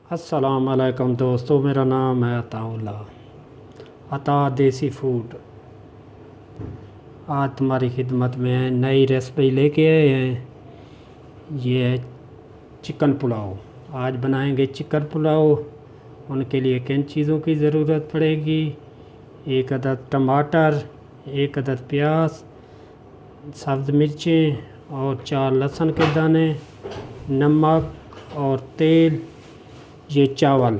अस्सलाम वालेकुम दोस्तों, मेरा नाम है अताउल्ला, अता देसी फूड। आज तुम्हारी खिदमत में नई रेसिपी लेके आए हैं। ये है चिकन पुलाव। आज बनाएंगे चिकन पुलाव। उनके लिए किन चीज़ों की ज़रूरत पड़ेगी? एक अदद टमाटर, एक अदद प्याज, सब्ज़ मिर्चें और 4 लहसुन के दाने, नमक और तेल। ये चावल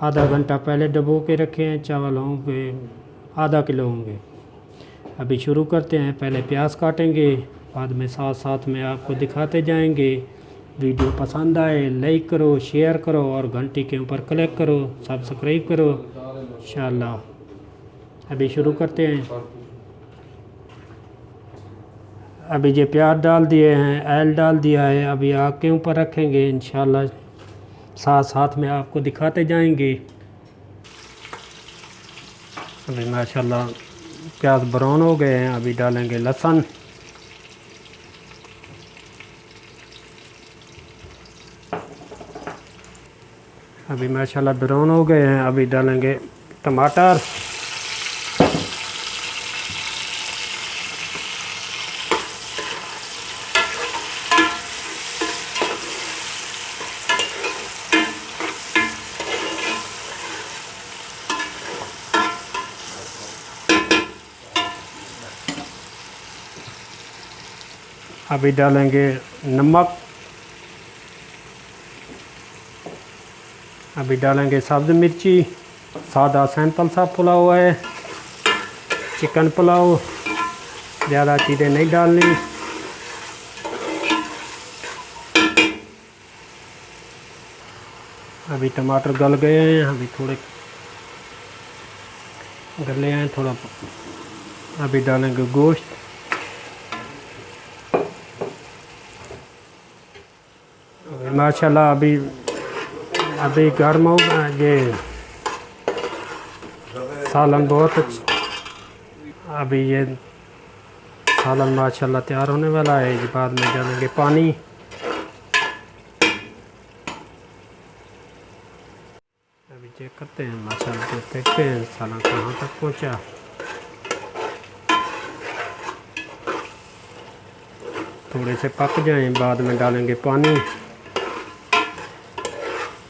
आधा घंटा पहले डबो के रखे हैं। चावल होंगे आधा किलो होंगे। अभी शुरू करते हैं। पहले प्याज काटेंगे, बाद में साथ साथ में आपको दिखाते जाएंगे। वीडियो पसंद आए लाइक करो, शेयर करो और घंटी के ऊपर क्लिक करो, सब्सक्राइब करो इंशाल्लाह। अभी शुरू करते हैं। अभी ये प्याज डाल दिए हैं, ऑयल डाल दिया है। अभी आग के ऊपर रखेंगे इंशाल्लाह, साथ साथ में आपको दिखाते जाएंगे। अभी माशाल्लाह प्याज ब्राउन हो गए हैं। अभी डालेंगे लहसुन, अभी माशाल्लाह ब्राउन हो गए हैं। अभी डालेंगे टमाटर, अभी डालेंगे नमक, अभी डालेंगे सब्ज़ मिर्ची। सादा सिंपल सा पुलाव है, चिकन पुलाव, ज़्यादा चीज़ें नहीं डालनी। अभी टमाटर गल गए हैं, अभी थोड़े गले हैं थोड़ा। अभी डालेंगे गोश्त, माशाल्लाह अभी गर्म हो गया। ये सालन बहुत अच्छा। अभी ये सालन माशाल्लाह तैयार होने वाला है। ये बाद में डालेंगे पानी। अभी चेक करते हैं माशाल्लाह, देखते हैं सालन कहाँ तक पहुँचा। थोड़े से पक जाएं, बाद में डालेंगे पानी।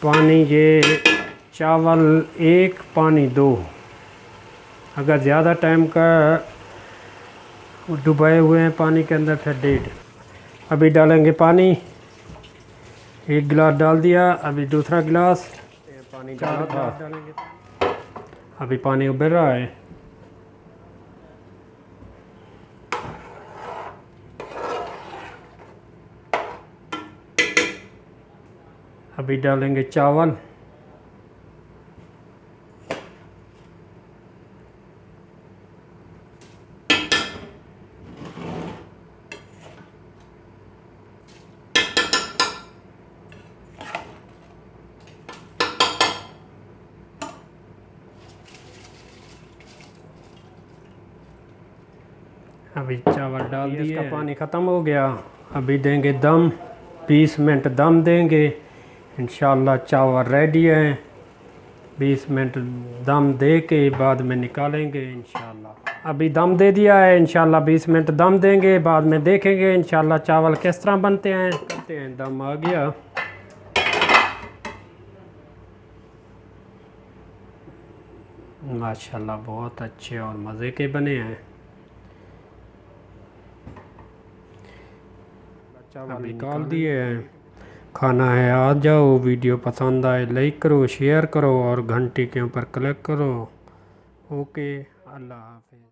पानी ये चावल 1, पानी 2। अगर ज़्यादा टाइम का डुबाए हुए हैं पानी के अंदर फिर 1.5। अभी डालेंगे पानी। 1 गिलास डाल दिया, अभी दूसरा गिलास पानी डाला था। अभी पानी उबल रहा है। अभी डालेंगे चावल, अभी चावल डाल दिए। इसका पानी ख़त्म हो गया। अभी देंगे दम, 20 मिनट दम देंगे इंशाल्लाह। चावल रेडी है। 20 मिनट दम दे के बाद में निकालेंगे इंशाल्लाह। अभी दम दे दिया है इंशाल्लाह। 20 मिनट दम देंगे, बाद में देखेंगे इंशाल्लाह चावल किस तरह बनते हैं। करते हैं, दम आ गया। माशाल्लाह बहुत अच्छे और मज़े के बने हैं। चावल निकाल दिए हैं। खाना है आ जाओ। वीडियो पसंद आए लाइक करो, शेयर करो और घंटी के ऊपर क्लिक करो। ओके, अल्लाह हाफिज़।